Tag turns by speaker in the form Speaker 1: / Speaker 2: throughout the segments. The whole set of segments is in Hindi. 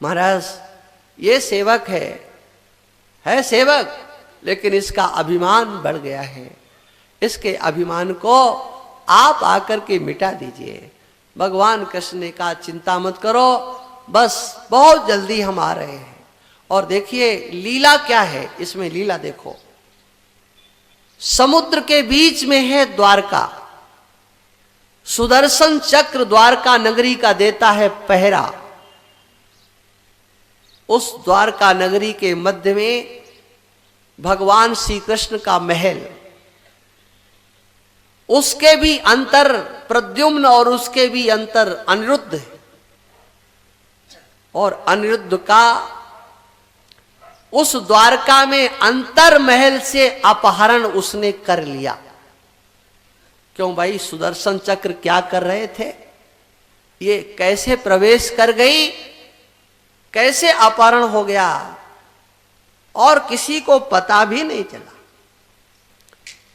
Speaker 1: महाराज ये सेवक है सेवक, लेकिन इसका अभिमान बढ़ गया है, इसके अभिमान को आप आकर के मिटा दीजिए। भगवान कृष्ण ने कहा चिंता मत करो, बस बहुत जल्दी हम आ रहे हैं। और देखिए लीला क्या है इसमें, लीला देखो। समुद्र के बीच में है द्वारका, सुदर्शन चक्र द्वारका नगरी का देता है पहरा। उस द्वारका नगरी के मध्य में भगवान श्री कृष्ण का महल, उसके भी अंतर प्रद्युम्न और उसके भी अंतर अनिरुद्ध है। और अनिरुद्ध का उस द्वारका में अंतर महल से अपहरण उसने कर लिया। क्यों भाई, सुदर्शन चक्र क्या कर रहे थे, ये कैसे प्रवेश कर गई, कैसे अपहरण हो गया और किसी को पता भी नहीं चला।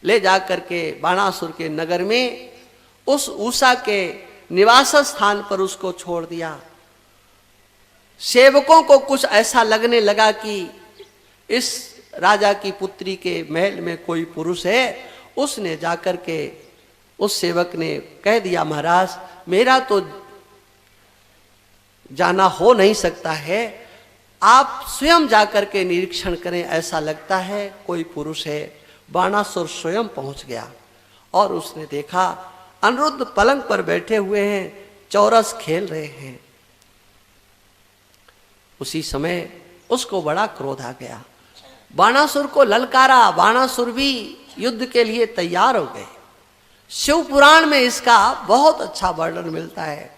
Speaker 1: ले जाकर के बाणासुर के नगर में उस उषा के निवास स्थान पर उसको छोड़ दिया। सेवकों को कुछ ऐसा लगने लगा कि इस राजा की पुत्री के महल में कोई पुरुष है। उसने जाकर के उस सेवक ने कह दिया महाराज मेरा तो जाना हो नहीं सकता है, आप स्वयं जाकर के निरीक्षण करें, ऐसा लगता है कोई पुरुष है। बाणासुर स्वयं पहुंच गया और उसने देखा अनिरुद्ध पलंग पर बैठे हुए हैं, चौरस खेल रहे हैं। उसी समय उसको बड़ा क्रोध आ गया, बाणासुर को ललकारा। बाणासुर भी युद्ध के लिए तैयार हो गए। शिव पुराण में इसका बहुत अच्छा वर्णन मिलता है।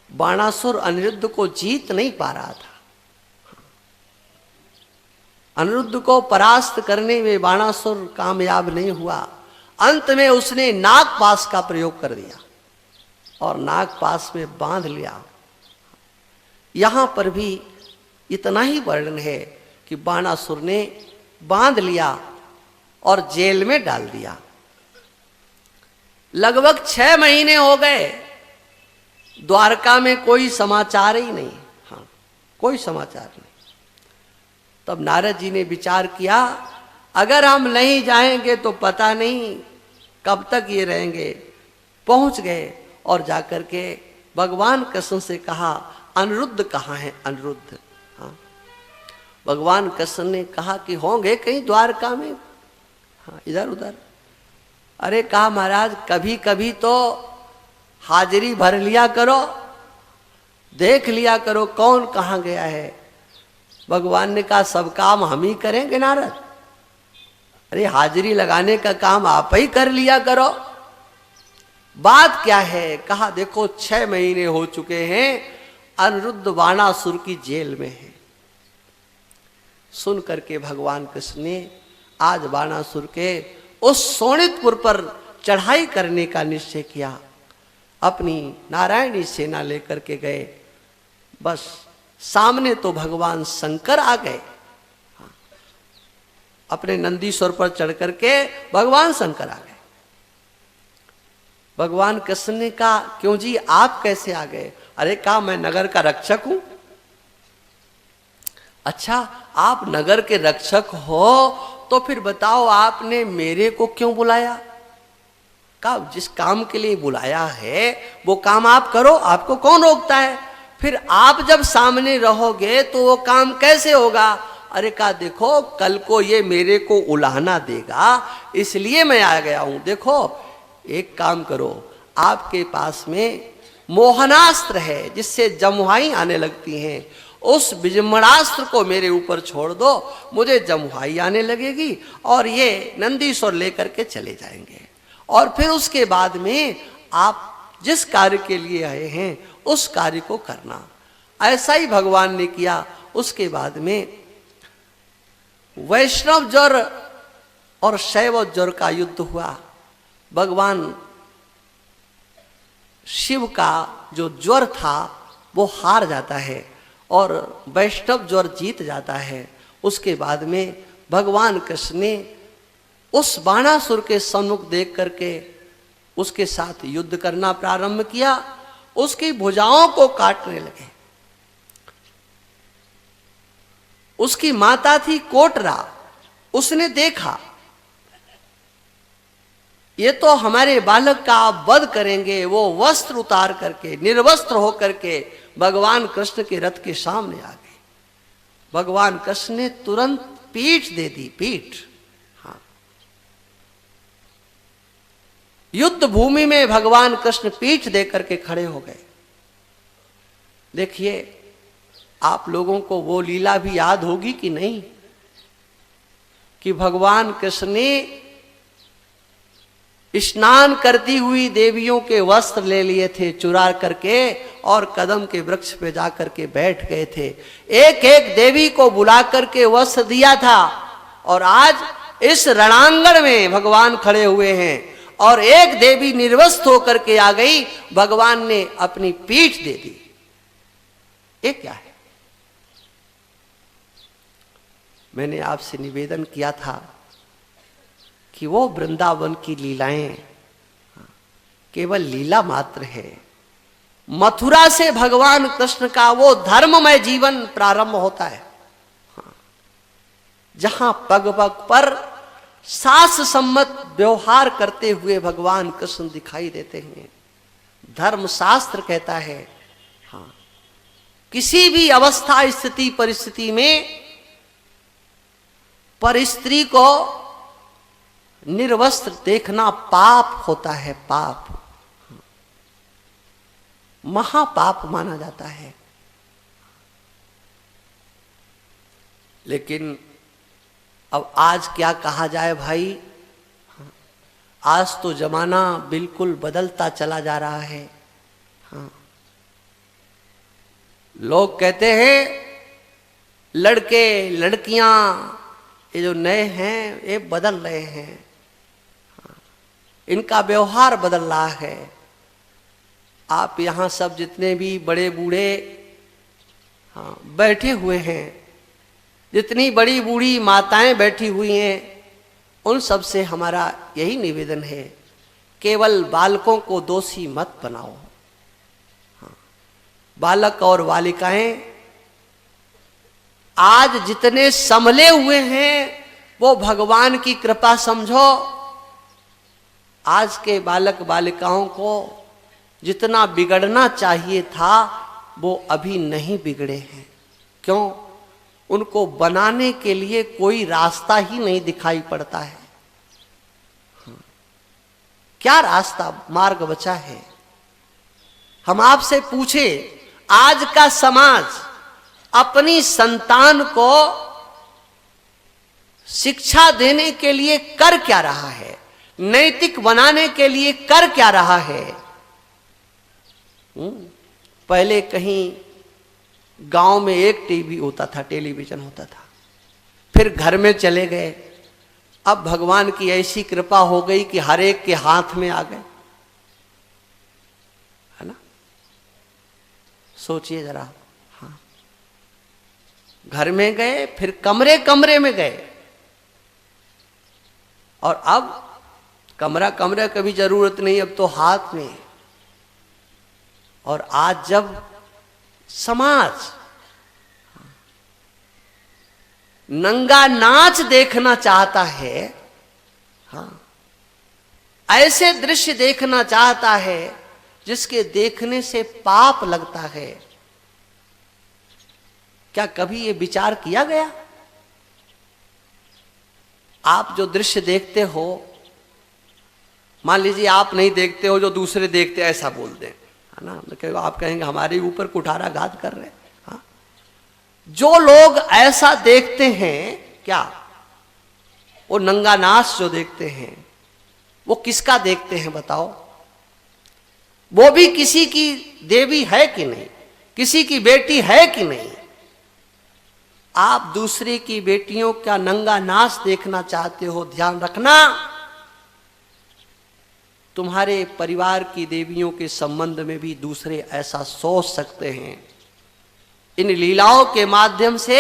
Speaker 1: बाणासुर अनिरुद्ध को जीत नहीं पा रहा था। अनिरुद्ध को परास्त करने में बाणासुर कामयाब नहीं हुआ। अंत में उसने नागपाश का प्रयोग कर दिया और नागपाश में बांध लिया। यहां पर भी इतना ही वर्णन है कि बाणासुर ने बांध लिया और जेल में डाल दिया। लगभग 6 महीने हो गए, द्वारका में कोई समाचार ही नहीं। हाँ, कोई समाचार नहीं। तब नारद जी ने विचार किया अगर हम नहीं जाएंगे तो पता नहीं कब तक ये रहेंगे। पहुंच गए और जाकर के भगवान कृष्ण से कहा अनिरुद्ध कहाँ है, अनिरुद्ध। हाँ, भगवान कृष्ण ने कहा कि होंगे कहीं द्वारका में, हाँ इधर उधर। अरे कहा महाराज कभी कभी तो हाजिरी भर लिया करो, देख लिया करो कौन कहाँ गया है। भगवान ने कहा सब काम हम ही करेंगे नारद, अरे हाजिरी लगाने का काम आप ही कर लिया करो। बात क्या है, कहा देखो 6 महीने हो चुके हैं, अनिरुद्ध बाणासुर की जेल में है। सुन करके भगवान कृष्ण ने आज बाणासुर के उस सोनितपुर पर चढ़ाई करने का निश्चय किया। अपनी नारायणी सेना लेकर के गए। बस सामने तो भगवान शंकर आ गए। अपने नंदीश्वर पर चढ़ करके भगवान शंकर आ गए। भगवान कृष्ण ने कहा क्यों जी आप कैसे आ गए। अरे कहा मैं नगर का रक्षक हूं। अच्छा आप नगर के रक्षक हो तो फिर बताओ आपने मेरे को क्यों बुलाया। कहा जिस काम के लिए बुलाया है वो काम आप करो, आपको कौन रोकता है। फिर आप जब सामने रहोगे तो वो काम कैसे होगा। अरे कहा देखो कल को ये मेरे को उलाहना देगा इसलिए मैं आ गया हूं। देखो एक काम करो, आपके पास में मोहनास्त्र है जिससे जमुहाई आने लगती हैं, उस विजृंभणास्त्र को मेरे ऊपर छोड़ दो, मुझे जमुहाई आने लगेगी और ये नंदीश्वर लेकर के चले जाएंगे। और फिर उसके बाद में आप जिस कार्य के लिए आए हैं उस कार्य को करना। ऐसा ही भगवान ने किया। उसके बाद में वैष्णव ज्वर और शैव ज्वर का युद्ध हुआ। भगवान शिव का जो ज्वर था वो हार जाता है और वैष्णव ज्वर जीत जाता है। उसके बाद में भगवान कृष्ण ने उस बाणासुर के सम्मुख देख करके उसके साथ युद्ध करना प्रारंभ किया। उसकी भुजाओं को काटने लगे। उसकी माता थी कोटरा, उसने देखा ये तो हमारे बालक का आप वध करेंगे। वो वस्त्र उतार करके निर्वस्त्र होकर के भगवान कृष्ण के रथ के सामने आ गए। भगवान कृष्ण ने तुरंत पीठ दे दी, पीठ। हाँ, युद्ध भूमि में भगवान कृष्ण पीठ दे करके खड़े हो गए। देखिए, आप लोगों को वो लीला भी याद होगी कि नहीं, कि भगवान कृष्ण ने स्नान करती हुई देवियों के वस्त्र ले लिए थे चुरा करके, और कदम के वृक्ष पे जाकर के बैठ गए थे। एक एक देवी को बुला करके वस्त्र दिया था, और आज इस रणांगण में भगवान खड़े हुए हैं और एक देवी निर्वस्त्र होकर के आ गई, भगवान ने अपनी पीठ दे दी। ये क्या है? मैंने आपसे निवेदन किया था कि वो वृंदावन की लीलाएं केवल लीला मात्र है। मथुरा से भगवान कृष्ण का वो धर्ममय जीवन प्रारंभ होता है, जहां पग पग पर शास्त्र सम्मत व्यवहार करते हुए भगवान कृष्ण दिखाई देते हैं। धर्म शास्त्र कहता है, हाँ, किसी भी अवस्था स्थिति परिस्थिति में पर स्त्री को निर्वस्त्र देखना पाप होता है, पाप, महापाप माना जाता है। लेकिन अब आज क्या कहा जाए भाई, आज तो जमाना बिल्कुल बदलता चला जा रहा है। हाँ, लोग कहते हैं लड़के लड़कियां ये जो नए हैं ये बदल रहे हैं, इनका व्यवहार बदल रहा है। आप यहाँ सब जितने भी बड़े बूढ़े हाँ बैठे हुए हैं, जितनी बड़ी बूढ़ी माताएं बैठी हुई हैं, उन सब से हमारा यही निवेदन है, केवल बालकों को दोषी मत बनाओ। हाँ, बालक और बालिकाएं आज जितने संभले हुए हैं वो भगवान की कृपा समझो। आज के बालक बालिकाओं को जितना बिगड़ना चाहिए था वो अभी नहीं बिगड़े हैं। क्यों? उनको बनाने के लिए कोई रास्ता ही नहीं दिखाई पड़ता है। क्या रास्ता मार्ग बचा है? हम आपसे पूछे, आज का समाज अपनी संतान को शिक्षा देने के लिए कर क्या रहा है, नैतिक बनाने के लिए कर क्या रहा है? पहले कहीं गांव में एक टीवी होता था, टेलीविजन होता था, फिर घर में चले गए। अब भगवान की ऐसी कृपा हो गई कि हर एक के हाथ में आ गए, है ना? सोचिए जरा। हाँ, घर में गए, फिर कमरे कमरे में गए, और अब कमरा कमरा की भी जरूरत नहीं, अब तो हाथ में। और आज जब समाज नंगा नाच देखना चाहता है, हाँ, ऐसे दृश्य देखना चाहता है जिसके देखने से पाप लगता है, क्या कभी ये विचार किया गया? आप जो दृश्य देखते हो, मान लीजिए आप नहीं देखते हो, जो दूसरे देखते ऐसा बोल दें, है ना, तो आप कहेंगे हमारे ऊपर कुठाराघात कर रहे हैं। हाँ? जो लोग ऐसा देखते हैं, क्या वो नंगा नाच जो देखते हैं, वो किसका देखते हैं बताओ? वो भी किसी की देवी है कि नहीं, किसी की बेटी है कि नहीं? आप दूसरे की बेटियों का नंगा नाच देखना चाहते हो, ध्यान रखना, तुम्हारे परिवार की देवियों के संबंध में भी दूसरे ऐसा सोच सकते हैं। इन लीलाओं के माध्यम से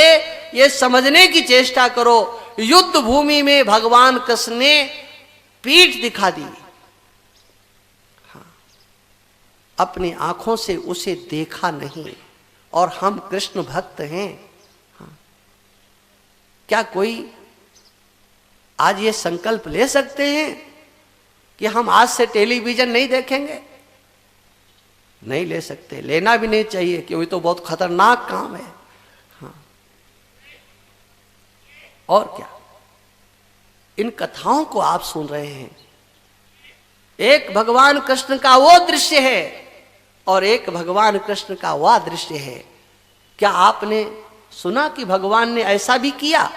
Speaker 1: ये समझने की चेष्टा करो, युद्ध भूमि में भगवान कृष्ण ने पीठ दिखा दी। हाँ, अपनी आंखों से उसे देखा नहीं, और हम कृष्ण भक्त हैं। हाँ, क्या कोई आज ये संकल्प ले सकते हैं कि हम आज से टेलीविजन नहीं देखेंगे? नहीं ले सकते, लेना भी नहीं चाहिए, क्योंकि तो बहुत खतरनाक काम है। हाँ, और क्या, इन कथाओं को आप सुन रहे हैं, एक भगवान कृष्ण का वो दृश्य है और एक भगवान कृष्ण का वह दृश्य है। क्या आपने सुना कि भगवान ने ऐसा भी किया?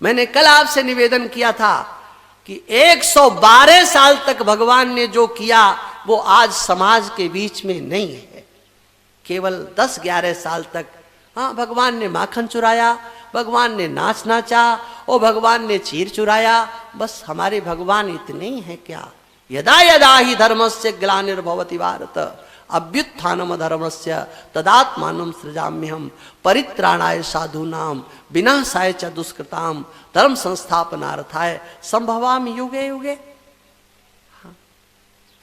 Speaker 1: मैंने कल आपसे निवेदन किया था कि 112 साल तक भगवान ने जो किया वो आज समाज के बीच में नहीं है। केवल 10-11 साल तक हाँ, भगवान ने माखन चुराया, भगवान ने नाच नाचा और भगवान ने चीर चुराया, बस हमारे भगवान इतने ही हैं क्या? यदा यदा ही धर्मस्य ग्लानिर्भवति भारत अभ्युत्थानम धर्मस्य तदात्मानं सृजाम्यहम् परित्राणाय साधूनां विनाशाय च दुष्कृतां धर्म संस्थापनार्थाय संभवामि युगे युगे।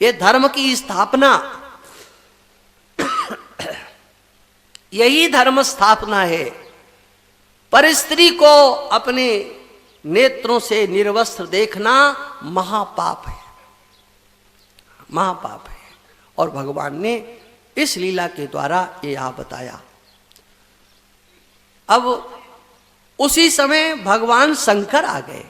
Speaker 1: ये धर्म की स्थापना, यही धर्म स्थापना है। पर स्त्री को अपने नेत्रों से निर्वस्त्र देखना महापाप है, महापाप है। और भगवान ने इस लीला के द्वारा ये यहां बताया। अब उसी समय भगवान शंकर आ गए।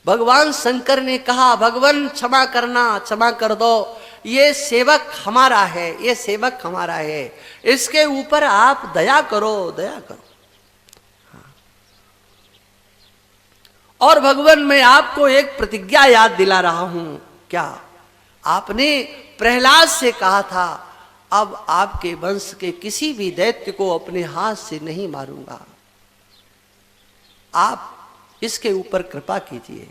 Speaker 1: भगवान शंकर ने कहा, भगवान क्षमा करना, क्षमा कर दो, ये सेवक हमारा है, ये सेवक हमारा है, इसके ऊपर आप दया करो, दया करो। और भगवान मैं आपको एक प्रतिज्ञा याद दिला रहा हूं। क्या? आपने प्रहलाद से कहा था अब आपके वंश के किसी भी दैत्य को अपने हाथ से नहीं मारूंगा, आप इसके ऊपर कृपा कीजिए।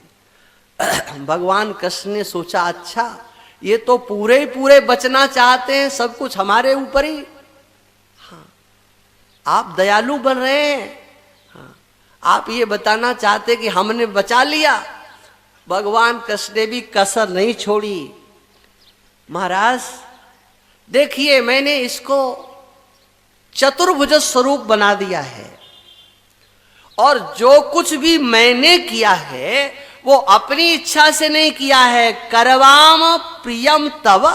Speaker 1: भगवान कृष्ण ने सोचा, अच्छा ये तो पूरे ही पूरे बचना चाहते हैं, सब कुछ हमारे ऊपर ही। हाँ, आप दयालु बन रहे हैं। हाँ, आप ये बताना चाहते कि हमने बचा लिया। भगवान कृष्ण ने भी कसर नहीं छोड़ी। महाराज देखिए, मैंने इसको चतुर्भुज स्वरूप बना दिया है और जो कुछ भी मैंने किया है वो अपनी इच्छा से नहीं किया है। करवाम प्रियम तव,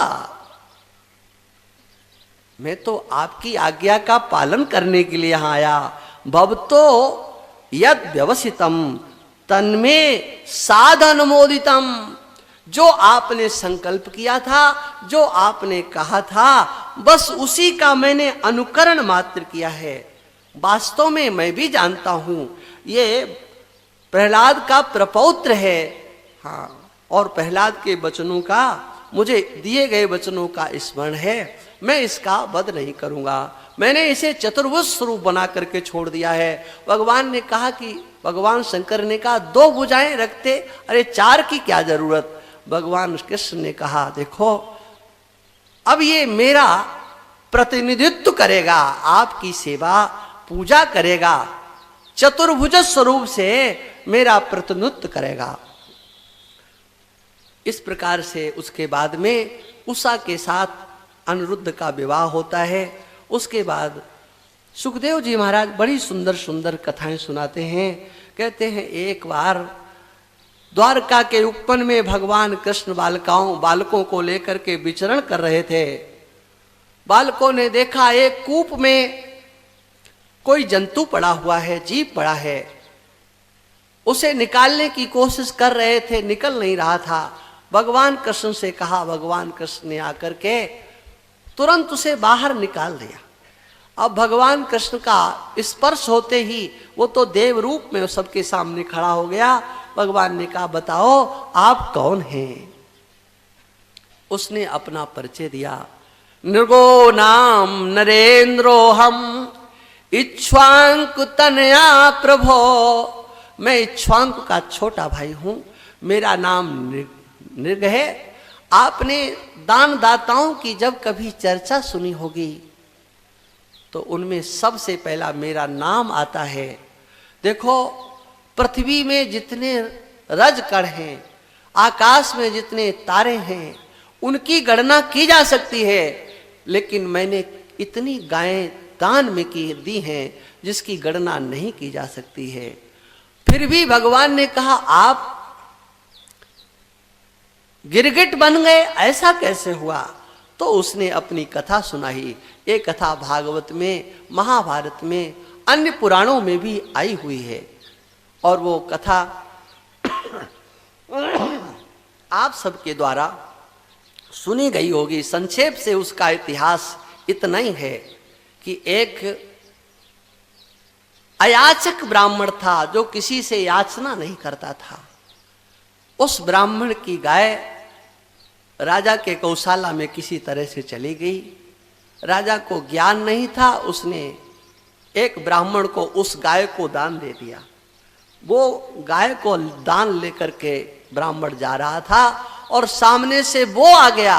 Speaker 1: मैं तो आपकी आज्ञा का पालन करने के लिए यहां आया। भवतो यद व्यवसितम तन्मे साधनुमोदितम, जो आपने संकल्प किया था, जो आपने कहा था, बस उसी का मैंने अनुकरण मात्र किया है। वास्तव में मैं भी जानता हूं ये प्रहलाद का प्रपौत्र है। हाँ, और प्रहलाद के वचनों का, मुझे दिए गए वचनों का स्मरण है, मैं इसका वध नहीं करूंगा। मैंने इसे चतुर्भुज स्वरूप बना करके छोड़ दिया है। भगवान ने कहा कि, भगवान शंकर ने कहा 2 भुजाएं रखते, अरे 4 की क्या जरूरत? भगवान कृष्ण ने कहा, देखो अब ये मेरा प्रतिनिधित्व करेगा, आपकी सेवा पूजा करेगा, चतुर्भुज स्वरूप से मेरा प्रतिनिधित्व करेगा। इस प्रकार से उसके बाद में उषा के साथ अनिरुद्ध का विवाह होता है। उसके बाद सुखदेव जी महाराज बड़ी सुंदर सुंदर कथाएं सुनाते हैं। कहते हैं एक बार द्वारका के उपवन में भगवान कृष्ण बालकों को लेकर के विचरण कर रहे थे। बालकों ने देखा एक कूप में कोई जंतु पड़ा हुआ है, जीव पड़ा है, उसे निकालने की कोशिश कर रहे थे, निकल नहीं रहा था। भगवान कृष्ण से कहा, भगवान कृष्ण ने आकर के तुरंत उसे बाहर निकाल दिया। अब भगवान कृष्ण का स्पर्श होते ही वो तो देव रूप में सबके सामने खड़ा हो गया। भगवान ने कहा, बताओ आप कौन हैं? उसने अपना परिचय दिया। नृगो नाम नरेंद्रो हम इक्ष्वांक तनया प्रभो, मैं इक्ष्वांक का छोटा भाई हूं, मेरा नाम नृग है। आपने दान दाताओं की जब कभी चर्चा सुनी होगी तो उनमें सबसे पहला मेरा नाम आता है। देखो पृथ्वी में जितने रज कण हैं, आकाश में जितने तारे हैं, उनकी गणना की जा सकती है, लेकिन मैंने इतनी गायें दान में की दी हैं जिसकी गणना नहीं की जा सकती है। फिर भी भगवान ने कहा आप गिरगिट बन गए, ऐसा कैसे हुआ? तो उसने अपनी कथा सुनाई। ये कथा भागवत में, महाभारत में, अन्य पुराणों में भी आई हुई है। और वो कथा आप सबके द्वारा सुनी गई होगी। संक्षेप से उसका इतिहास इतना ही है कि एक अयाचक ब्राह्मण था जो किसी से याचना नहीं करता था। उस ब्राह्मण की गाय राजा के गौशाला में किसी तरह से चली गई। राजा को ज्ञान नहीं था, उसने एक ब्राह्मण को उस गाय को दान दे दिया। वो गाय को दान लेकर के ब्राह्मण जा रहा था और सामने से वो आ गया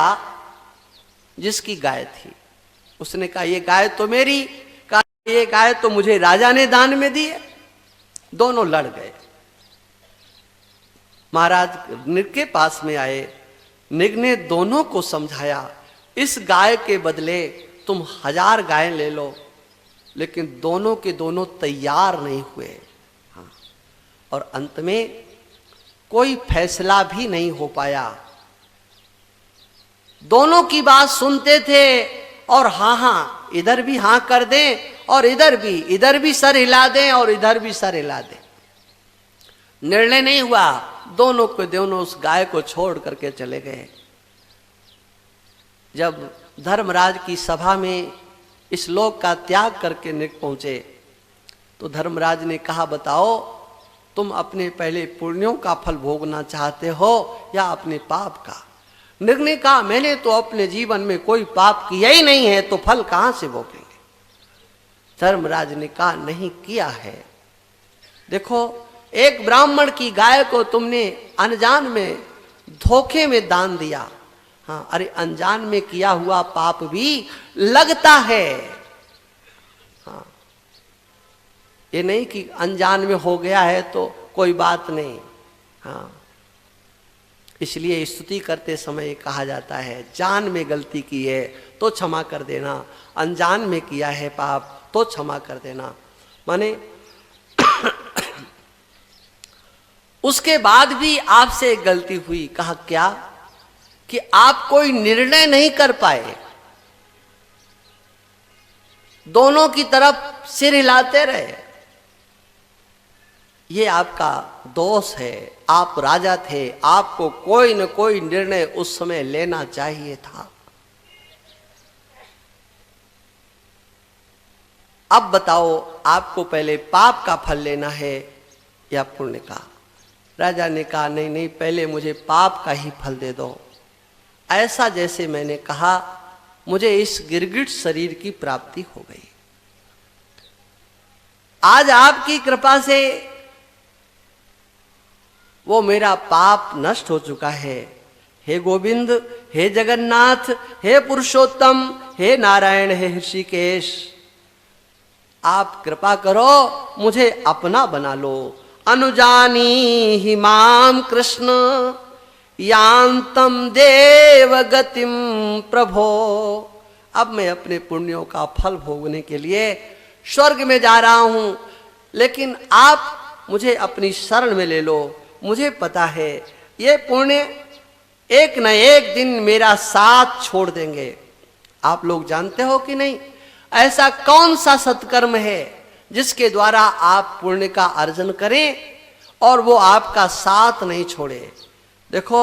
Speaker 1: जिसकी गाय थी। उसने कहा ये गाय तो मेरी, कहा ये गाय तो मुझे राजा ने दान में दी है। दोनों लड़ गए। महाराज निग के पास में आए। निग ने दोनों को समझाया, इस गाय के बदले तुम 1000 गाय ले लो, लेकिन दोनों के दोनों तैयार नहीं हुए। हाँ। और अंत में कोई फैसला भी नहीं हो पाया। दोनों की बात सुनते थे और हाँ हाँ इधर भी हाँ कर दें और इधर भी सर हिला दें और इधर भी सर हिला दें। निर्णय नहीं हुआ। दोनों के दोनों उस गाय को छोड़ करके चले गए। जब धर्मराज की सभा में इस लोक का त्याग करके निग पहुंचे तो धर्मराज ने कहा बताओ तुम अपने पहले पुण्यों का फल भोगना चाहते हो या अपने पाप का? निग ने कहा मैंने तो अपने जीवन में कोई पाप किया ही नहीं है, तो फल कहां से भोगेंगे? धर्मराज ने कहा नहीं किया है। देखो एक ब्राह्मण की गाय को तुमने अनजान में धोखे में दान दिया। हाँ, अरे अनजान में किया हुआ पाप भी लगता है। हाँ, ये नहीं कि अनजान में हो गया है तो कोई बात नहीं। हाँ, इसलिए स्तुति करते समय कहा जाता है जान में गलती की है तो क्षमा कर देना, अनजान में किया है पाप तो क्षमा कर देना। माने उसके बाद भी आपसे गलती हुई। कहा क्या? कि आप कोई निर्णय नहीं कर पाए, दोनों की तरफ सिर हिलाते रहे। ये आपका दोष है। आप राजा थे, आपको कोई न कोई निर्णय उस समय लेना चाहिए था। अब बताओ आपको पहले पाप का फल लेना है या पुण्य का? राजा ने कहा नहीं नहीं, पहले मुझे पाप का ही फल दे दो। ऐसा जैसे मैंने कहा मुझे इस गिरगिट शरीर की प्राप्ति हो गई। आज आपकी कृपा से वो मेरा पाप नष्ट हो चुका है। हे गोविंद, हे जगन्नाथ, हे पुरुषोत्तम, हे नारायण, हे ऋषिकेश, आप कृपा करो मुझे अपना बना लो। अनुजानी ही माम कृष्ण यान्तम देव गतिम प्रभो। अब मैं अपने पुण्यों का फल भोगने के लिए स्वर्ग में जा रहा हूं, लेकिन आप मुझे अपनी शरण में ले लो। मुझे पता है ये पुण्य एक न एक दिन मेरा साथ छोड़ देंगे। आप लोग जानते हो कि नहीं, ऐसा कौन सा सत्कर्म है जिसके द्वारा आप पुण्य का अर्जन करें और वो आपका साथ नहीं छोड़े? देखो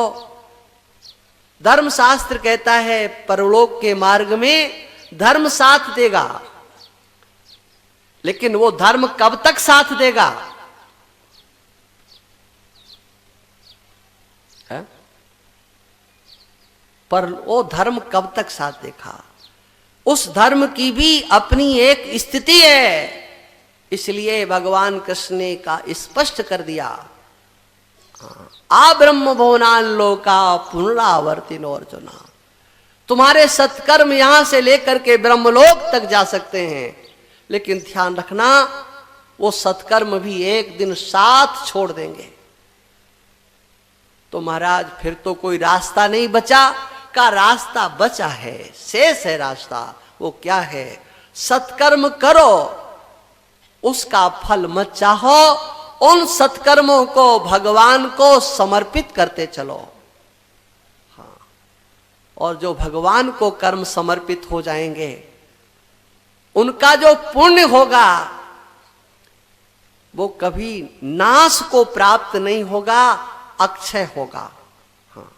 Speaker 1: धर्मशास्त्र कहता है परलोक के मार्ग में धर्म साथ देगा, लेकिन वो धर्म कब तक साथ देगा? है? पर वो धर्म कब तक साथ देगा? उस धर्म की भी अपनी एक स्थिति है। इसलिए भगवान कृष्ण ने का स्पष्ट कर दिया, आ ब्रह्म भुवनान लोका पुनरावर्तिनो अर्जुना। तुम्हारे सत्कर्म यहां से लेकर के ब्रह्मलोक तक जा सकते हैं, लेकिन ध्यान रखना वो सत्कर्म भी एक दिन साथ छोड़ देंगे। तो महाराज फिर तो कोई रास्ता नहीं बचा। का रास्ता बचा है, शेष है रास्ता। वो क्या है? सत्कर्म करो, उसका फल मत चाहो, उन सत्कर्मों को भगवान को समर्पित करते चलो। हाँ, और जो भगवान को कर्म समर्पित हो जाएंगे, उनका जो पुण्य होगा वो कभी नाश को प्राप्त नहीं होगा, अक्षय होगा। हाँ,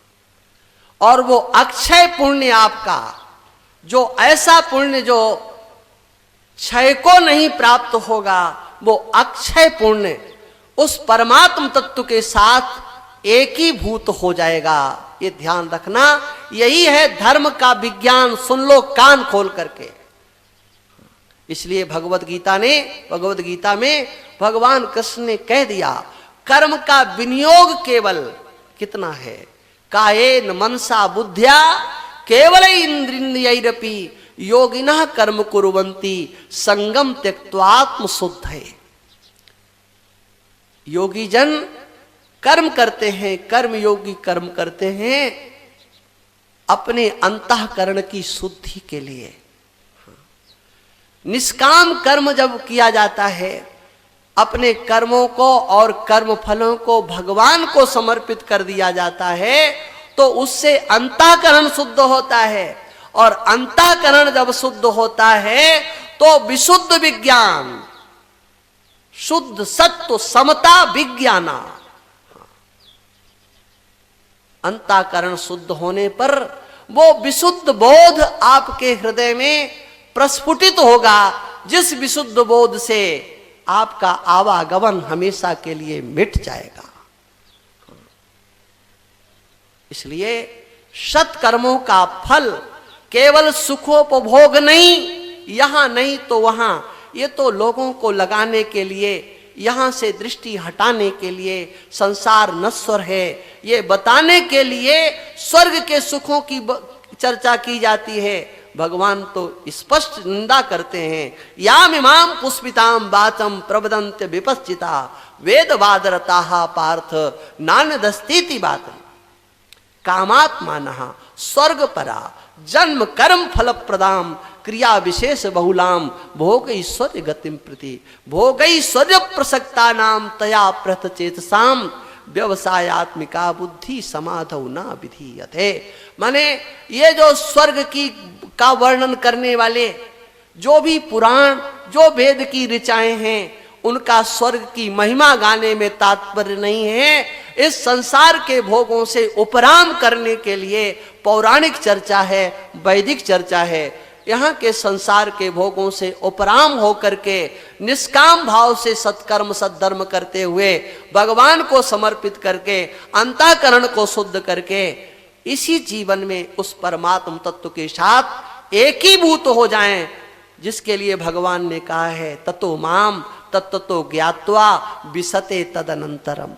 Speaker 1: और वो अक्षय पुण्य आपका, जो ऐसा पुण्य जो क्षय को नहीं प्राप्त होगा, वो अक्षय पुण्य उस परमात्म तत्व के साथ एकीभूत हो जाएगा। ये ध्यान रखना, यही है धर्म का विज्ञान। सुन लो कान खोल करके। इसलिए भगवत गीता में भगवान कृष्ण ने कह दिया, कर्म का विनियोग केवल कितना है, कायेन मनसा बुद्ध्या केवल इंद्रियैरपि योगिनः कर्म कुर्वन्ति संगम त्यक्त्वात्म शुद्धये। योगी जन कर्म करते हैं, कर्म योगी कर्म करते हैं अपने अंतःकरण की शुद्धि के लिए। निष्काम कर्म जब किया जाता है, अपने कर्मों को और कर्म फलों को भगवान को समर्पित कर दिया जाता है, तो उससे अंतःकरण शुद्ध होता है। और अंतःकरण जब शुद्ध होता है तो विशुद्ध विज्ञान, शुद्ध सत्व समता विज्ञाना, अंतःकरण शुद्ध होने पर वो विशुद्ध बोध आपके हृदय में प्रस्फुटित होगा, जिस विशुद्ध बोध से आपका आवागमन हमेशा के लिए मिट जाएगा। इसलिए सत्कर्मों का फल केवल सुखोपभोग नहीं, यहां नहीं तो वहां, ये तो लोगों को लगाने के लिए, यहां से दृष्टि हटाने के लिए, संसार नश्वर है ये बताने के लिए स्वर्ग के सुखों की चर्चा की जाती है। भगवान तो स्पष्ट निंदा करते हैं, याम इमाम पुष्पिताम वाचम प्रवदन्त्य विपश्चिता वेद वादरताः पार्थ नान्यदस्तीति बातम कामात्मानः स्वर्ग परा जन्म कर्म फल प्रदाम क्रिया विशेष बहुलाम भोग ऐश्वर्य गतिम प्रति भोग ऐश्वर्य प्रसक्ता नाम तया प्रथ चेतसाम व्यवसायत्मिका बुद्धि समाधौ न विधीयते। माने ये जो स्वर्ग की का वर्णन करने वाले जो भी पुराण, जो वेद की ऋचाएं हैं, उनका स्वर्ग की महिमा गाने में तात्पर्य नहीं है। इस संसार के भोगों से उपराम करने के लिए पौराणिक चर्चा है, वैदिक चर्चा है। यहाँ के संसार के भोगों से उपराम होकर के निष्काम भाव से सत्कर्म सद्धर्म करते हुए भगवान को समर्पित करके अंतःकरण को शुद्ध करके इसी जीवन में उस परमात्म तत्व के साथ एकीभूत हो जाएं, जिसके लिए भगवान ने कहा है ततो माम तत्तो ज्ञात्वा विशते तदनंतरम।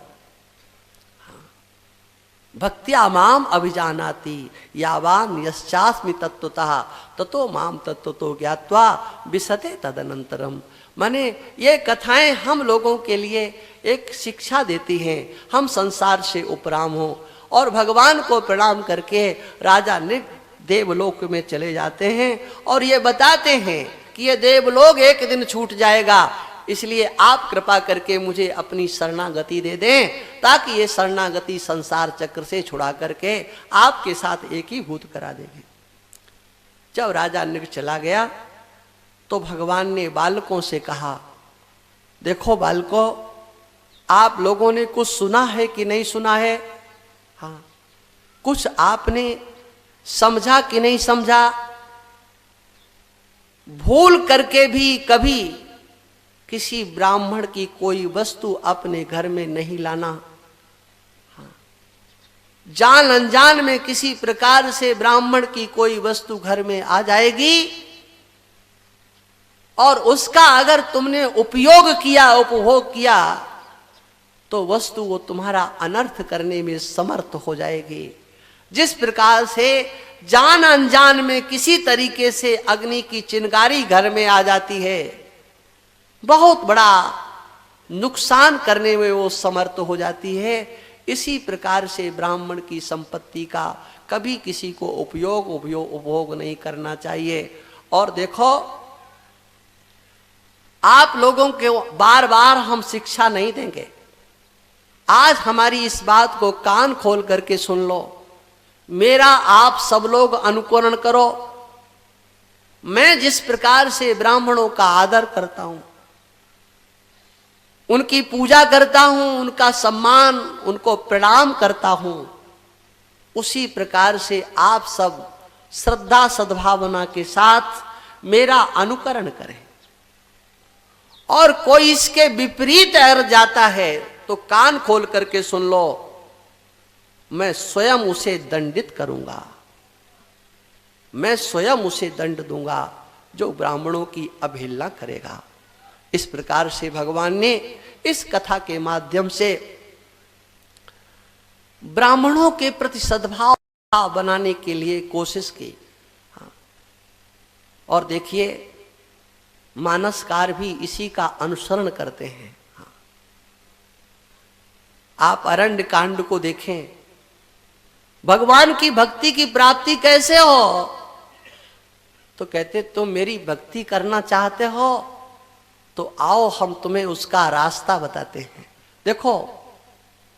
Speaker 1: भक्त्या माम अभिजानाति यावान यश्चास्मि तत्वतः ततो माम तत्तो ज्ञात्वा विशते तदनंतरम। माने ये कथाएं हम लोगों के लिए एक शिक्षा देती हैं, हम संसार से उपराम हो और भगवान को प्रणाम करके राजा निक देवलोक में चले जाते हैं और ये बताते हैं कि ये देवलोक एक दिन छूट जाएगा, इसलिए आप कृपा करके मुझे अपनी शरणागति दे दें, ताकि ये शरणागति संसार चक्र से छुड़ा करके आपके साथ एकीभूत करा देंगे। जब राजा निक चला गया तो भगवान ने बालकों से कहा, देखो बालकों, आप लोगों ने कुछ सुना है कि नहीं सुना है? हाँ, कुछ आपने समझा कि नहीं समझा? भूल करके भी कभी किसी ब्राह्मण की कोई वस्तु अपने घर में नहीं लाना। हाँ, जान अनजान में किसी प्रकार से ब्राह्मण की कोई वस्तु घर में आ जाएगी और उसका अगर तुमने उपयोग किया, उपभोग किया, तो वस्तु वो तुम्हारा अनर्थ करने में समर्थ हो जाएगी। जिस प्रकार से जान अनजान में किसी तरीके से अग्नि की चिंगारी घर में आ जाती है, बहुत बड़ा नुकसान करने में वो समर्थ हो जाती है, इसी प्रकार से ब्राह्मण की संपत्ति का कभी किसी को उपयोग उपभोग नहीं करना चाहिए। और देखो, आप लोगों को बार बार हम शिक्षा नहीं देंगे। आज हमारी इस बात को कान खोल करके सुन लो, मेरा आप सब लोग अनुकरण करो। मैं जिस प्रकार से ब्राह्मणों का आदर करता हूं, उनकी पूजा करता हूं, उनका सम्मान, उनको प्रणाम करता हूं, उसी प्रकार से आप सब श्रद्धा सद्भावना के साथ मेरा अनुकरण करें। और कोई इसके विपरीत अगर जाता है तो कान खोल करके सुन लो, मैं स्वयं उसे दंडित करूंगा, मैं स्वयं उसे दंड दूंगा जो ब्राह्मणों की अवहेलना करेगा। इस प्रकार से भगवान ने इस कथा के माध्यम से ब्राह्मणों के प्रति सद्भाव बनाने के लिए कोशिश की। और देखिए, मानसकार भी इसी का अनुसरण करते हैं। आप अरण्य कांड को देखें, भगवान की भक्ति की प्राप्ति कैसे हो? तो कहते तुम मेरी भक्ति करना चाहते हो तो आओ हम तुम्हें उसका रास्ता बताते हैं। देखो,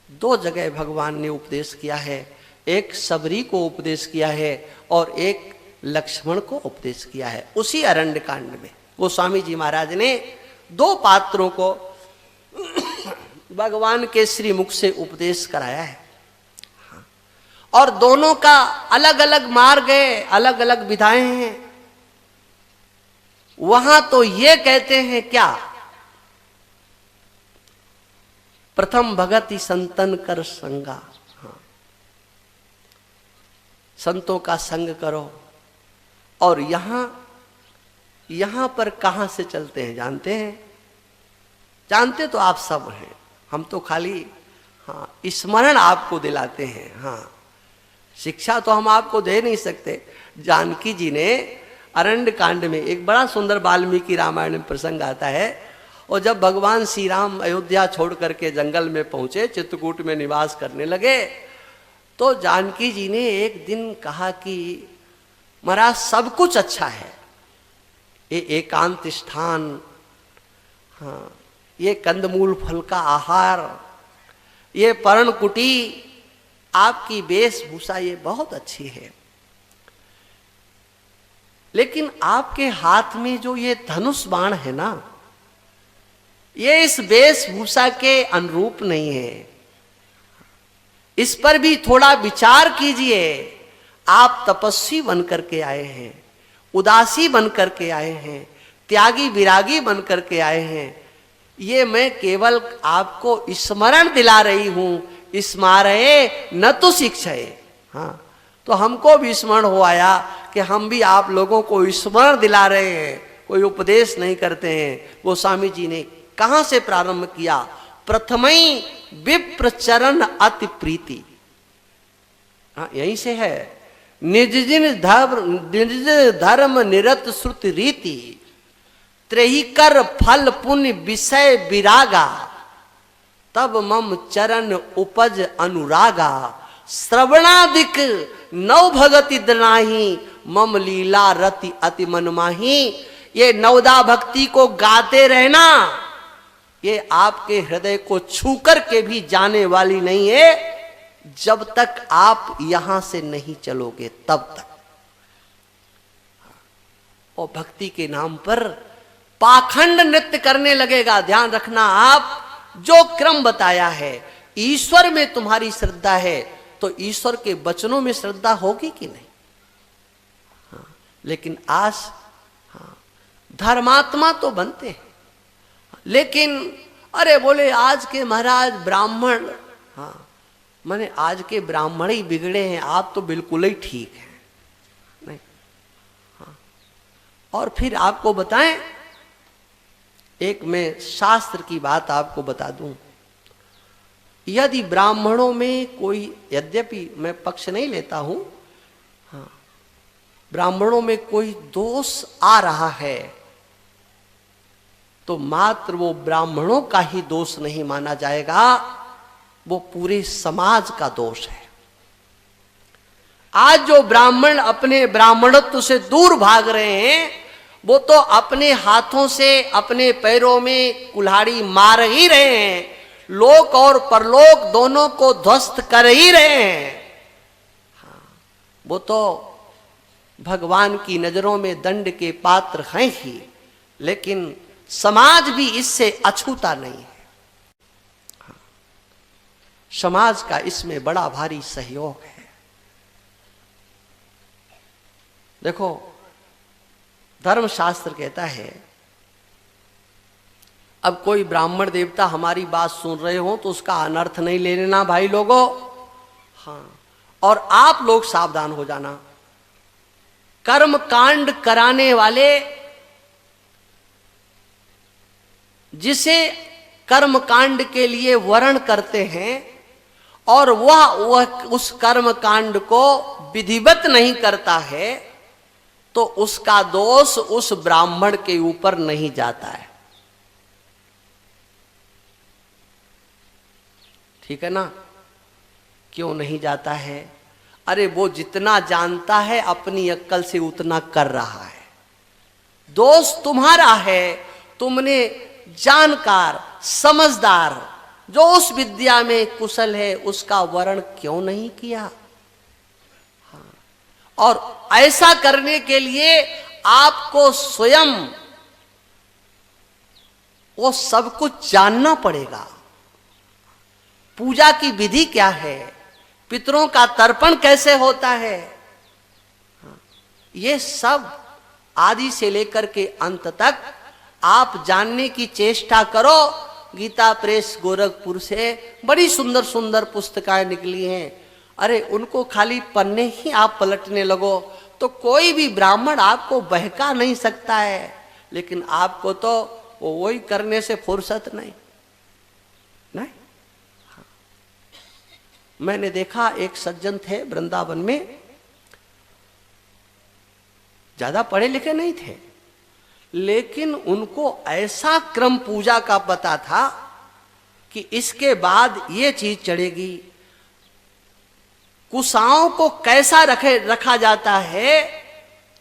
Speaker 1: दो जगह भगवान ने उपदेश किया है, एक सबरी को उपदेश किया है और एक लक्ष्मण को उपदेश किया है। उसी अरण्य कांड में गोस्वामी जी महाराज ने दो पात्रों को भगवान के श्रीमुख से उपदेश कराया है। और दोनों का अलग अलग मार्ग है, अलग अलग विधाएं हैं। वहां तो ये कहते हैं क्या, प्रथम भगति संतन कर संगा, संतों का संग करो। और यहां पर कहां से चलते हैं जानते हैं? जानते तो आप सब हैं, हम तो खाली स्मरण आपको दिलाते हैं। शिक्षा तो हम आपको दे नहीं सकते। जानकी जी ने अरण्य कांड में एक बड़ा सुंदर वाल्मीकि रामायण में प्रसंग आता है। और जब भगवान श्री राम अयोध्या छोड़ करके जंगल में पहुंचे, चित्रकूट में निवास करने लगे, तो जानकी जी ने एक दिन कहा कि महाराज सब कुछ अच्छा है, ये एकांत स्थान, ये कंदमूल फल का आहार, ये पर्ण कुटी, आपकी वेशभूषा ये बहुत अच्छी है, लेकिन आपके हाथ में जो ये धनुष बाण है ना, ये इस वेशभूषा के अनुरूप नहीं है। इस पर भी थोड़ा विचार कीजिए। आप तपस्वी बन करके आए हैं, उदासी बन करके आए हैं, त्यागी विरागी बन करके आए हैं। ये मैं केवल आपको स्मरण दिला रही हूं, स्मारये न तो शिक्षये। तो हमको भी स्मरण हो आया कि हम भी आप लोगों को स्मरण दिला रहे हैं, कोई उपदेश नहीं करते हैं। गोस्वामी जी ने कहां से प्रारंभ किया? प्रथमई विप्र चरण अति प्रीति, यहीं से है। निज धर्म निरत श्रुति रीति, त्रही कर फल पुण्य विषय विरागा, तब मम चरण उपज अनुरागा, श्रवणादिक नव भगति दनाही, मम लीला रति अति मनमाही। ये नवदा भक्ति को गाते रहना, ये आपके हृदय को छू कर के भी जाने वाली नहीं है, जब तक आप यहां से नहीं चलोगे तब तक। और भक्ति के नाम पर पाखंड नृत्य करने लगेगा। ध्यान रखना, आप जो क्रम बताया है, ईश्वर में तुम्हारी श्रद्धा है तो ईश्वर के वचनों में श्रद्धा होगी कि नहीं? लेकिन आज धर्मात्मा तो बनते हैं, लेकिन अरे बोले आज के महाराज ब्राह्मण, माने आज के ब्राह्मण ही बिगड़े हैं, आप तो बिल्कुल ही ठीक हैं। नहीं, और फिर आपको बताएं, एक मैं शास्त्र की बात आपको बता दूं। यदि ब्राह्मणों में कोई, यद्यपि मैं पक्ष नहीं लेता हूं, ब्राह्मणों में कोई दोष आ रहा है तो मात्र वो ब्राह्मणों का ही दोष नहीं माना जाएगा, वो पूरे समाज का दोष है। आज जो ब्राह्मण अपने ब्राह्मणत्व से दूर भाग रहे हैं, वो तो अपने हाथों से अपने पैरों में कुल्हाड़ी मार ही रहे हैं, लोक और परलोक दोनों को ध्वस्त कर ही रहे हैं। हाँ, वो तो भगवान की नजरों में दंड के पात्र हैं ही, लेकिन समाज भी इससे अछूता नहीं है। हाँ, समाज का इसमें बड़ा भारी सहयोग है। देखो, धर्मशास्त्र कहता है, अब कोई ब्राह्मण देवता हमारी बात सुन रहे हो तो उसका अनर्थ नहीं ले लेना भाई लोगों। हाँ, और आप लोग सावधान हो जाना, कर्म कांड कराने वाले जिसे कर्म कांड के लिए वर्ण करते हैं और वह उस कर्म कांड को विधिवत नहीं करता है, तो उसका दोष उस ब्राह्मण के ऊपर नहीं जाता है। ठीक है ना? क्यों नहीं जाता है? अरे वो जितना जानता है अपनी अक्ल से उतना कर रहा है। दोष तुम्हारा है, तुमने जानकार समझदार जो उस विद्या में कुशल है उसका वर्ण क्यों नहीं किया? हाँ, और ऐसा करने के लिए आपको स्वयं वो सब कुछ जानना पड़ेगा। पूजा की विधि क्या है, पितरों का तर्पण कैसे होता है, ये सब आदि से लेकर के अंत तक आप जानने की चेष्टा करो। गीता प्रेस गोरखपुर से बड़ी सुंदर सुंदर पुस्तकें निकली हैं। अरे उनको खाली पन्ने ही आप पलटने लगो तो कोई भी ब्राह्मण आपको बहका नहीं सकता है, लेकिन आपको तो वही करने से फुर्सत नहीं। हाँ। मैंने देखा एक सज्जन थे वृंदावन में, ज्यादा पढ़े लिखे नहीं थे, लेकिन उनको ऐसा क्रम पूजा का पता था कि इसके बाद ये चीज चढ़ेगी। कुशाओं को कैसा रखा जाता है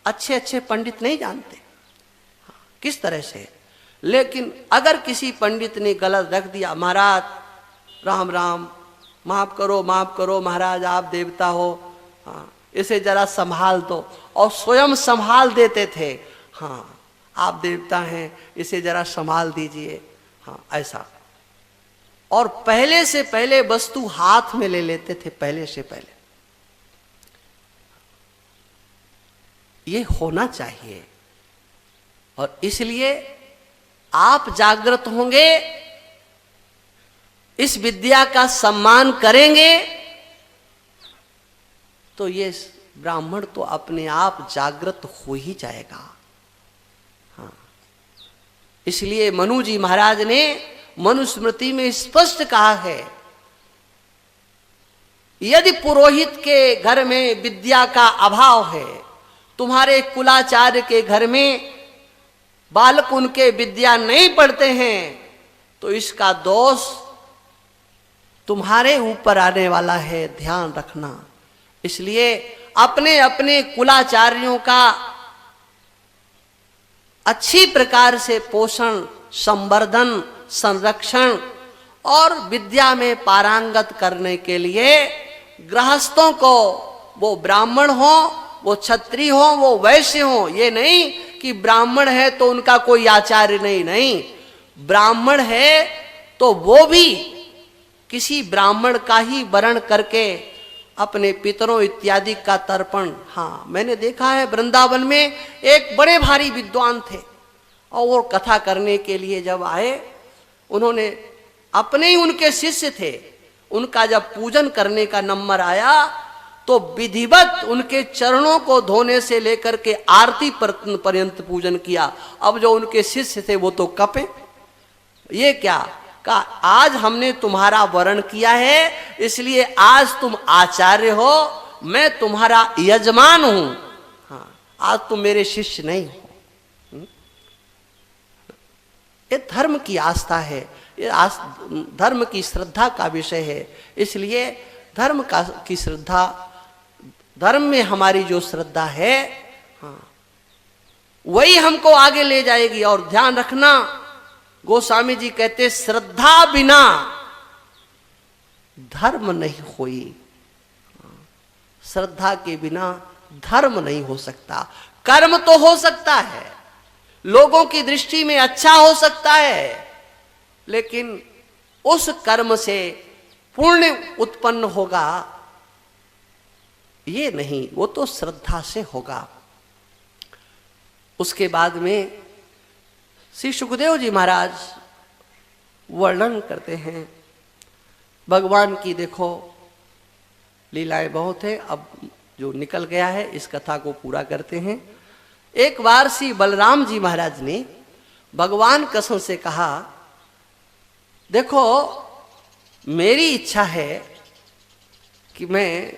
Speaker 1: अच्छे अच्छे पंडित नहीं जानते किस तरह से, लेकिन अगर किसी पंडित ने गलत रख दिया, महाराज राम राम, माफ करो महाराज, आप देवता हो, हाँ इसे जरा संभाल दो, और स्वयं संभाल देते थे। हाँ आप देवता हैं, इसे जरा संभाल दीजिए। हाँ ऐसा, और पहले से पहले वस्तु हाथ में ले लेते थे, पहले से पहले। ये होना चाहिए, और इसलिए आप जागृत होंगे, इस विद्या का सम्मान करेंगे, तो ये ब्राह्मण तो अपने आप जागृत हो ही जाएगा। हाँ, इसलिए मनु जी महाराज ने मनुस्मृति में स्पष्ट कहा है, यदि पुरोहित के घर में विद्या का अभाव है, तुम्हारे कुलाचार्य के घर में बालक उनके विद्या नहीं पढ़ते हैं, तो इसका दोष तुम्हारे ऊपर आने वाला है, ध्यान रखना। इसलिए अपने अपने कुलाचार्यों का अच्छी प्रकार से पोषण, संवर्धन, संरक्षण और विद्या में पारंगत करने के लिए गृहस्थों को, वो ब्राह्मण हो, वो क्षत्रिय हो, वो वैश्य हो, ये नहीं कि ब्राह्मण है तो उनका कोई आचार्य नहीं, ब्राह्मण है तो वो भी किसी ब्राह्मण का ही वर्ण करके अपने पितरों इत्यादि का तर्पण। हाँ मैंने देखा है वृंदावन में एक बड़े भारी विद्वान थे, और वो कथा करने के लिए जब आए, उन्होंने अपने ही उनके शिष्य थे, उनका जब पूजन करने का नंबर आया तो विधिवत उनके चरणों को धोने से लेकर के आरती पर्यंत पूजन किया। अब जो उनके शिष्य थे वो तो कपे, ये क्या का, आज हमने तुम्हारा वर्ण किया है इसलिए आज तुम आचार्य हो, मैं तुम्हारा यजमान हूं, हाँ आज तुम मेरे शिष्य नहीं हो। ये धर्म की आस्था है, ये धर्म की श्रद्धा का विषय है। इसलिए धर्म की श्रद्धा, धर्म में हमारी जो श्रद्धा है, हाँ वही हमको आगे ले जाएगी। और ध्यान रखना, गोस्वामी जी कहते श्रद्धा बिना धर्म नहीं होई। श्रद्धा के बिना धर्म नहीं हो सकता। कर्म तो हो सकता है, लोगों की दृष्टि में अच्छा हो सकता है, लेकिन उस कर्म से पुण्य उत्पन्न होगा ये नहीं, वो तो श्रद्धा से होगा। उसके बाद में श्री सुखदेव जी महाराज वर्णन करते हैं भगवान की। देखो लीलाएं बहुत है, अब जो निकल गया है इस कथा को पूरा करते हैं। एक बार श्री बलराम जी महाराज ने भगवान कृष्ण से कहा, देखो मेरी इच्छा है कि मैं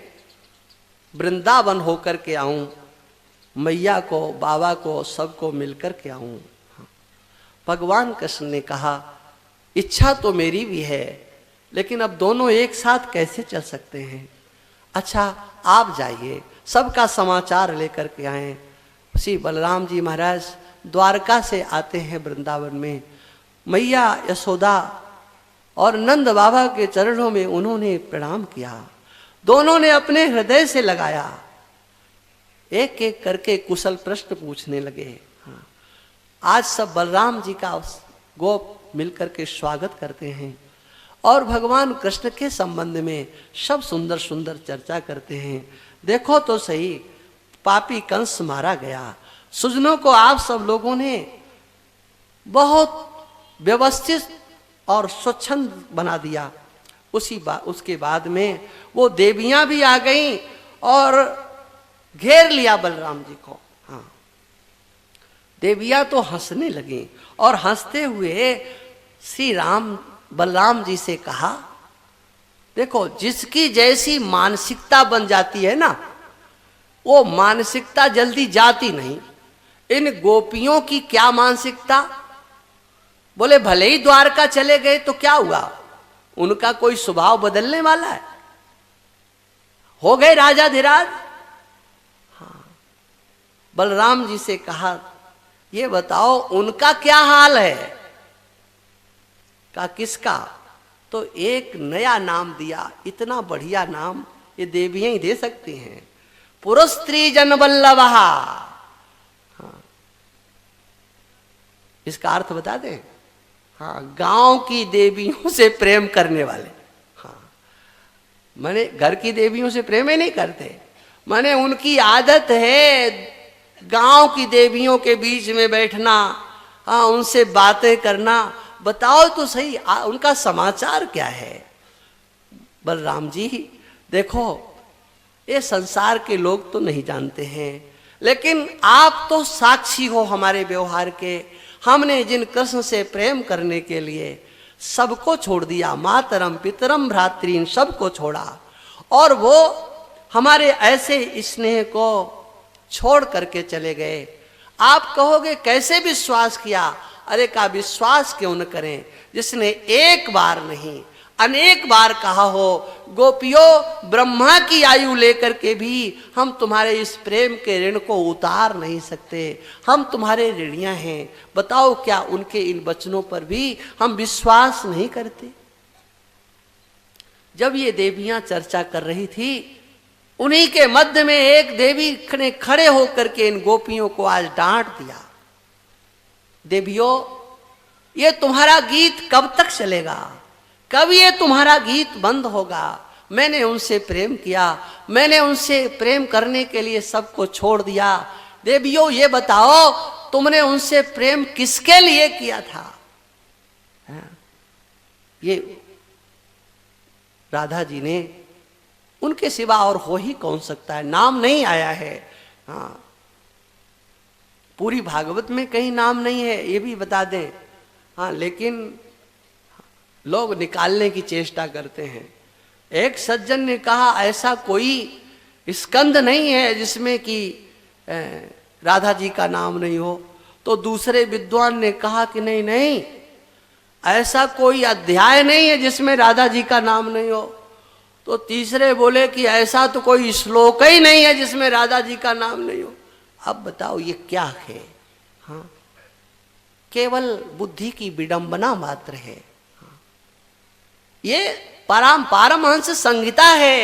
Speaker 1: वृंदावन होकर के आऊं, मैया को बाबा को सबको मिलकर के आऊं। भगवान कृष्ण ने कहा, इच्छा तो मेरी भी है, लेकिन अब दोनों एक साथ कैसे चल सकते हैं। अच्छा आप जाइए, सबका समाचार लेकर के आए। श्री बलराम जी महाराज द्वारका से आते हैं वृंदावन में। मैया यशोदा और नंद बाबा के चरणों में उन्होंने प्रणाम किया। दोनों ने अपने हृदय से लगाया, एक एक करके कुशल प्रश्न पूछने लगे। हाँ, आज सब बलराम जी का गोप मिलकर के स्वागत करते हैं और भगवान कृष्ण के संबंध में सब सुंदर सुंदर चर्चा करते हैं। देखो तो सही, पापी कंस मारा गया, सुजनों को आप सब लोगों ने बहुत व्यवस्थित और स्वच्छंद बना दिया। उसके बाद में वो देवियां भी आ गईं और घेर लिया बलराम जी को। हाँ, देवियां तो हंसने लगी और हंसते हुए श्री राम बलराम जी से कहा, देखो जिसकी जैसी मानसिकता बन जाती है ना, वो मानसिकता जल्दी जाती नहीं। इन गोपियों की क्या मानसिकता, बोले भले ही द्वारका चले गए तो क्या हुआ, उनका कोई स्वभाव बदलने वाला है, हो गए राजाधिराज। हाँ, बलराम जी से कहा, ये बताओ उनका क्या हाल है। का किसका, तो एक नया नाम दिया, इतना बढ़िया नाम ये देवियां ही दे सकती हैं, पुरुष स्त्री जन वल्लभा। हाँ, इसका अर्थ बता दें। हाँ, गांव की देवियों से प्रेम करने वाले। हाँ, माने घर की देवियों से प्रेम ही नहीं करते, माने उनकी आदत है गांव की देवियों के बीच में बैठना, हाँ उनसे बातें करना। बताओ तो सही उनका समाचार क्या है। बलराम जी देखो, ये संसार के लोग तो नहीं जानते हैं, लेकिन आप तो साक्षी हो हमारे व्यवहार के। हमने जिन कृष्ण से प्रेम करने के लिए सबको छोड़ दिया, मातरम पितरम भ्रातृन सबको छोड़ा, और वो हमारे ऐसे स्नेह को छोड़ करके चले गए। आप कहोगे कैसे विश्वास किया। अरे का विश्वास क्यों न करें जिसने एक बार नहीं अनेक बार कहा हो, गोपियों ब्रह्मा की आयु लेकर के भी हम तुम्हारे इस प्रेम के ऋण को उतार नहीं सकते, हम तुम्हारे ऋणियां हैं। बताओ क्या उनके इन वचनों पर भी हम विश्वास नहीं करते। जब ये देवियां चर्चा कर रही थी, उन्हीं के मध्य में एक देवी ने खड़े होकर के इन गोपियों को आज डांट दिया, देवियों ये तुम्हारा गीत कब तक चलेगा, कब ये तुम्हारा गीत बंद होगा। मैंने उनसे प्रेम किया, मैंने उनसे प्रेम करने के लिए सबको छोड़ दिया। देवियों ये बताओ तुमने उनसे प्रेम किसके लिए किया था। ये राधा जी ने, उनके सिवा और हो ही कौन सकता है, नाम नहीं आया है। हाँ, पूरी भागवत में कहीं नाम नहीं है, ये भी बता दें। हाँ, लेकिन लोग निकालने की चेष्टा करते हैं। एक सज्जन ने कहा ऐसा कोई स्कंद नहीं है जिसमें कि राधा जी का नाम नहीं हो। तो दूसरे विद्वान ने कहा कि नहीं नहीं, ऐसा कोई अध्याय नहीं है जिसमें राधा जी का नाम नहीं हो। तो तीसरे बोले कि ऐसा तो कोई श्लोक ही नहीं है जिसमें राधा जी का नाम नहीं हो। अब बताओ ये क्या है, केवल बुद्धि की विडंबना मात्र है। ये पारमहंस संहिता है।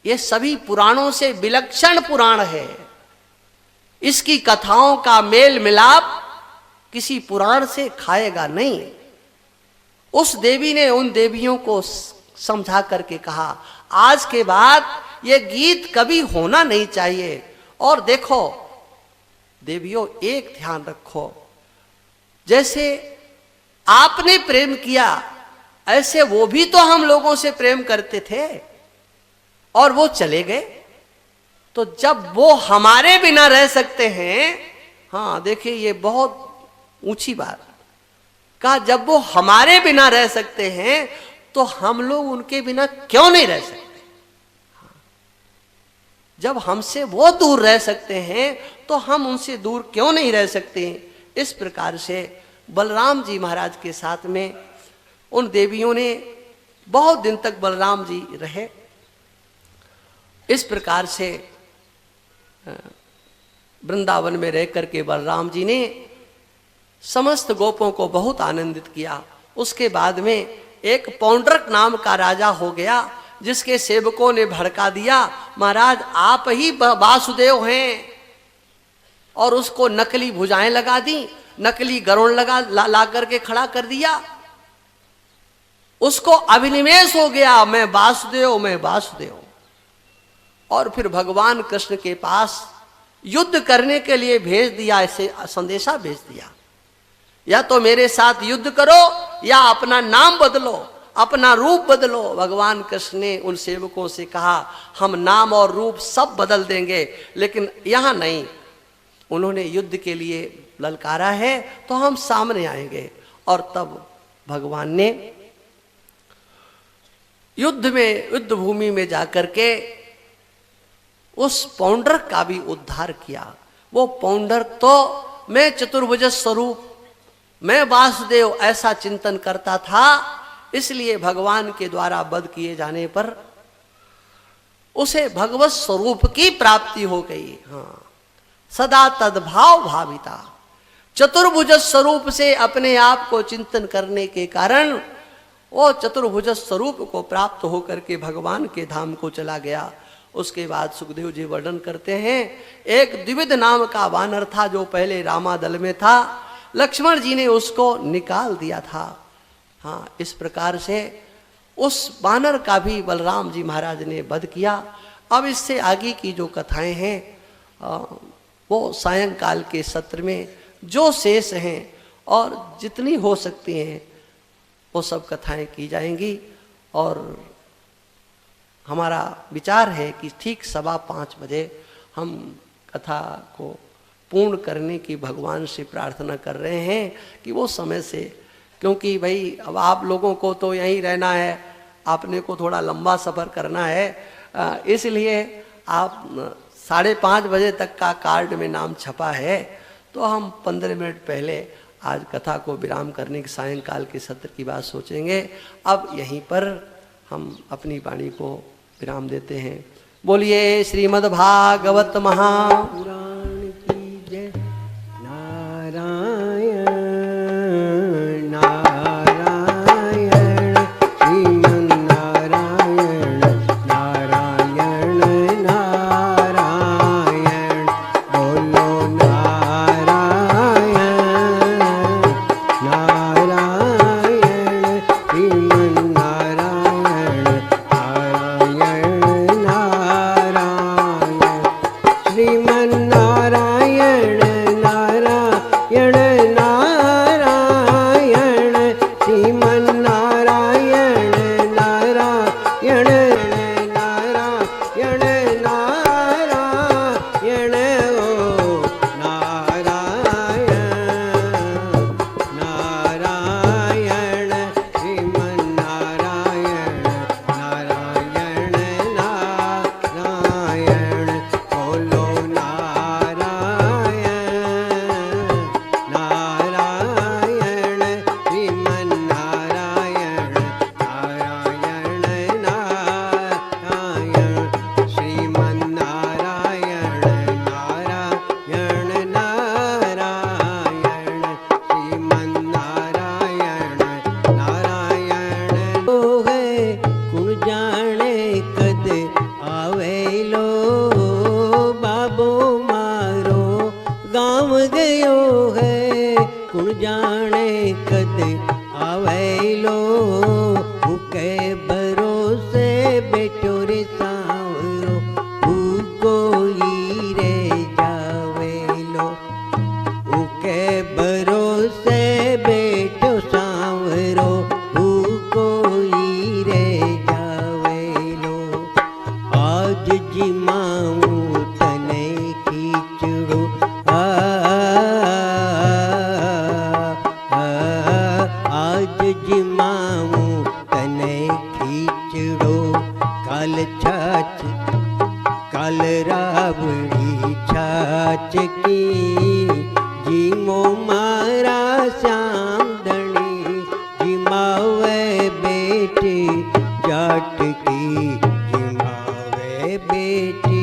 Speaker 1: ये सभी पुराणों से विलक्षण पुराण है। इसकी कथाओं का मेल मिलाप किसी पुराण से खाएगा नहीं। उस देवी ने उन देवियों को समझा करके कहा, आज के बाद ये गीत कभी होना नहीं चाहिए। और देखो देवियों, एक ध्यान रखो, जैसे आपने प्रेम किया ऐसे वो भी तो हम लोगों से प्रेम करते थे और वो चले गए। तो जब वो हमारे बिना रह सकते हैं, हाँ देखिए ये बहुत ऊंची बात कहा, जब वो हमारे बिना रह सकते हैं तो हम लोग उनके बिना क्यों नहीं रह सकते। जब हमसे वो दूर रह सकते हैं तो हम उनसे दूर क्यों नहीं रह सकते। इस प्रकार से बलराम जी महाराज के साथ में उन देवियों ने बहुत दिन तक बलराम जी रहे। इस प्रकार से वृंदावन में रह करके बलराम जी ने समस्त गोपों को बहुत आनंदित किया। उसके बाद में एक पौंड्रक नाम का राजा हो गया, जिसके सेवकों ने भड़का दिया, महाराज आप ही वासुदेव हैं, और उसको नकली भुजाएं लगा दी, नकली गरुड़ ला करके खड़ा कर दिया। उसको अभिनिवेश हो गया, मैं वासुदेव, मैं वासुदेव। और फिर भगवान कृष्ण के पास युद्ध करने के लिए भेज दिया, ऐसे संदेशा भेज दिया, या तो मेरे साथ युद्ध करो या अपना नाम बदलो, अपना रूप बदलो। भगवान कृष्ण ने उन सेवकों से कहा, हम नाम और रूप सब बदल देंगे, लेकिन यहां नहीं। उन्होंने युद्ध के लिए ललकारा है तो हम सामने आएंगे। और तब भगवान ने युद्ध भूमि में जाकर के उस पौंड्रक का भी उद्धार किया। वो पौंड्रक तो मैं चतुर्भुज स्वरूप, मैं वासुदेव ऐसा चिंतन करता था, इसलिए भगवान के द्वारा वध किए जाने पर उसे भगवत स्वरूप की प्राप्ति हो गई। हाँ, सदा तद्भाव भाविता, चतुर्भुज स्वरूप से अपने आप को चिंतन करने के कारण वो चतुर्भुज स्वरूप को प्राप्त होकर के भगवान के धाम को चला गया। उसके बाद सुखदेव जी वर्णन करते हैं, एक द्विविध नाम का वानर था जो पहले रामादल में था, लक्ष्मण जी ने उसको निकाल दिया था। हाँ, इस प्रकार से उस वानर का भी बलराम जी महाराज ने वध किया। अब इससे आगे की जो कथाएं हैं वो सायंकाल के सत्र में जो शेष हैं और जितनी हो सकती हैं वो सब कथाएं की जाएंगी। और हमारा विचार है कि ठीक 5:15 बजे हम कथा को पूर्ण करने की भगवान से प्रार्थना कर रहे हैं कि वो समय से, क्योंकि भाई अब आप लोगों को तो यहीं रहना है, आपने को थोड़ा लंबा सफ़र करना है, इसलिए आप 5:30 बजे तक का कार्ड में नाम छपा है, तो हम 15 मिनट पहले आज कथा को विराम करने के सायंकाल के सत्र की बात सोचेंगे। अब यहीं पर हम अपनी वाणी को विराम देते हैं। बोलिए श्रीमद् भागवत महापुराण की जय। नारायण नारायण श्रीमन् नारायण नारायण नारायण, बोलो नारायण नारायण श्रीमन् नारायण नारायण नारायण श्रीमन्
Speaker 2: कुण जाने कद आवेलो, उके भरोसे बैठो रे सांवरो, कोई रे जावेलो। उके भरोसे बैठो सांवरो, कोई रे जावेलो। आज जिमाऊं तने खींचड़ो, आज जिमाऊं तने खींचड़ो। काल छाछ काल रावड़ी छाछ की, जीमो मारा श्याम धनी, जिमावे बेटी जाट की, जिमावे बेटी